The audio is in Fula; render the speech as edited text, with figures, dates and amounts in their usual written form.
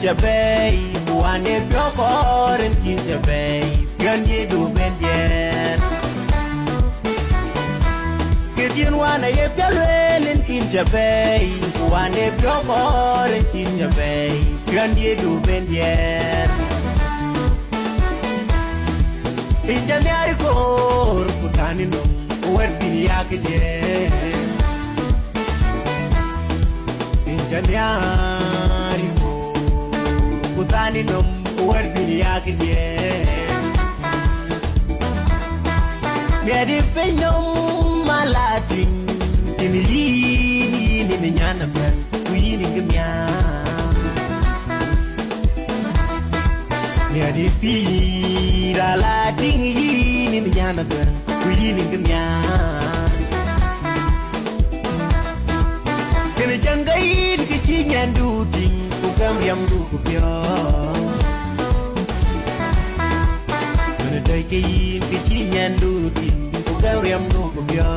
kinja bay wane biokoren kinja bay gandie du bendier Kedien wana ye pialwelen kinja bay wane biokoren kinja bay gandie du bendier Inja miari kor kutani no werbini yakide Inja miari Kutani no werbini yakide Miadi peño malating Tini yini ni minyana ben Kuyini gemya Miadi pira lating yini minyana ben Kuyini gemya Kena jangain kecinyan duting Kukam yang duku pyo Kena daikin kecinyan duting Kukam yang duku pyo